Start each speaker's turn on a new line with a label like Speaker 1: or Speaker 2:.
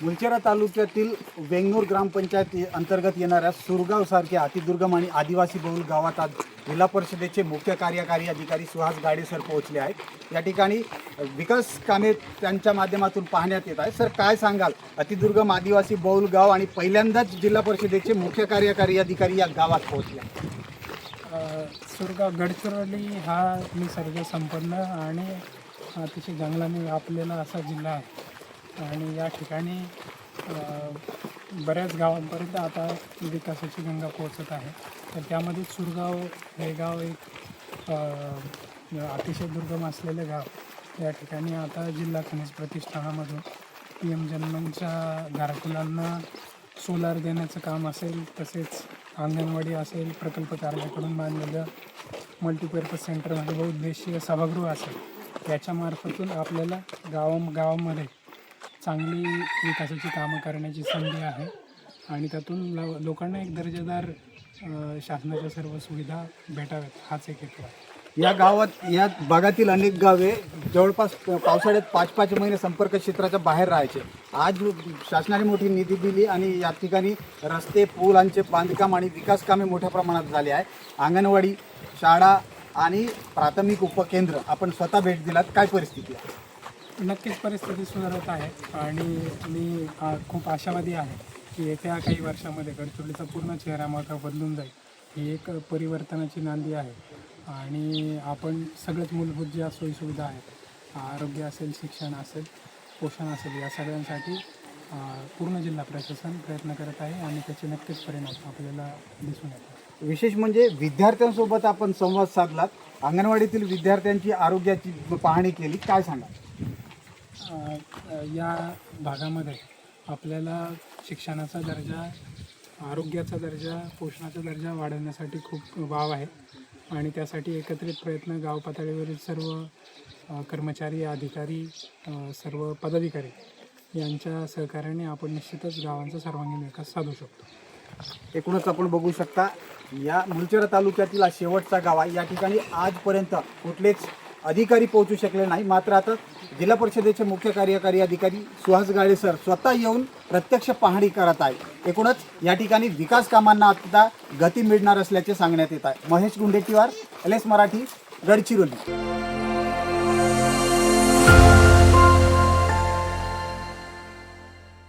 Speaker 1: मुलचेरा तालुक्यातील वेंगनूर ग्रामपंचायत अंतर्गत येणाऱ्या सुरगाव सारख्या अतिदुर्गम आणि आदिवासी बहुल गावात आज जिल्हा परिषदेचे मुख्य कार्यकारी अधिकारी सुहास गाडे सर पोहोचले आहेत। या ठिकाणी विकास कामे त्यांच्या माध्यमातून पाहण्यात येत आहे। सर, काय सांगाल, अतिदुर्गम आदिवासी बहुल गाव आणि पहिल्यांदाच जिल्हा परिषदेचे मुख्य कार्यकारी अधिकारी या गावात पोहोचले।
Speaker 2: सुरगाव गडचिरोली हा निसर्ग संपन्न आणि अतिशय जंगलाने व्यापलेला असा जिल्हा आहे आणि या ठिकाणी बऱ्याच गावांपर्यंत आता विकासाची गंगा पोहोचत आहे। तर त्यामध्ये सुरगाव हे गाव एक अतिशय दुर्गम असलेले गाव। या ठिकाणी आता जिल्हा खनिज प्रतिष्ठानामधून PM जन्मनच्या घरकुलांना सोलार देण्याचं काम असेल, तसेच अंगणवाडी असेल, प्रकल्प कार्याकडून बांधलेलं मल्टीपर्पज सेंटरमध्ये बहुउद्देशीय सभागृह असेल, याच्यामार्फतून आपल्याला गावामध्ये चांगली विकासाची कामं करण्याची संधी आहे आणि त्यातून लोकांना एक दर्जेदार शासनाच्या सर्व सुविधा भेटाव्यात, हाच एक हेतू आहे।
Speaker 1: या गावात, या भागातील अनेक गावे जवळपास पावसाळ्यात 5-5 महिने संपर्क क्षेत्राच्या बाहेर राहायचे। आज शासनाने मोठी निधी दिली आणि या ठिकाणी रस्ते, पुलांचे बांधकाम आणि विकास कामे मोठ्या प्रमाणात झाले आहे। अंगणवाडी, शाळा आणि प्राथमिक उपकेंद्र आपण स्वतः भेट दिलात, काय परिस्थिती आहे?
Speaker 2: नक्कीच परिस्थिती सुधारत आहे आणि मी खूप आशावादी आहे की येत्या काही वर्षामध्ये गडचिरोलीचा पूर्ण चेहरा मात्र बदलून जाईल। ही एक परिवर्तनाची नांदी आहे आणि आपण सगळ्याच मूलभूत ज्या सोयीसुविधा आहेत, आरोग्य असेल, शिक्षण असेल, पोषण असेल, या सगळ्यांसाठी पूर्ण जिल्हा प्रशासन प्रयत्न करत आहे आणि त्याचे नक्कीच परिणाम आपल्याला दिसून येतात।
Speaker 1: विशेष म्हणजे विद्यार्थ्यांसोबत आपण संवाद साधलात, अंगणवाडीतील विद्यार्थ्यांची आरोग्याची पाहणी केली, काय सांगा?
Speaker 2: या भागामध्ये आपल्याला शिक्षणाचा दर्जा, आरोग्याचा दर्जा, पोषणाचा दर्जा वाढवण्यासाठी खूप वाव आहे आणि त्यासाठी एकत्रित प्रयत्न गाव पातळीवरील सर्व कर्मचारी, अधिकारी, सर्व पदाधिकारी यांच्या सहकार्याने आपण निश्चितच गावांचा सर्वांगीण विकास साधू शकतो।
Speaker 1: एकूणच आपण बघू शकता, या मुलचेरा तालुक्यातील हा शेवटचा गाव आहे। या ठिकाणी आजपर्यंत कुठलेच अधिकारी पोहोचू शकले नाही, मात्र आता जिल्हा परिषदेचे मुख्य कार्यकारी अधिकारी सुहास गाडे सर स्वतः येऊन प्रत्यक्ष पाहणी करत आहे। एकूणच या ठिकाणी विकास कामांना आता गती मिळणार असल्याचे सांगण्यात येत आहे। महेश गुंडेटीवार, LS मराठी, गडचिरोली।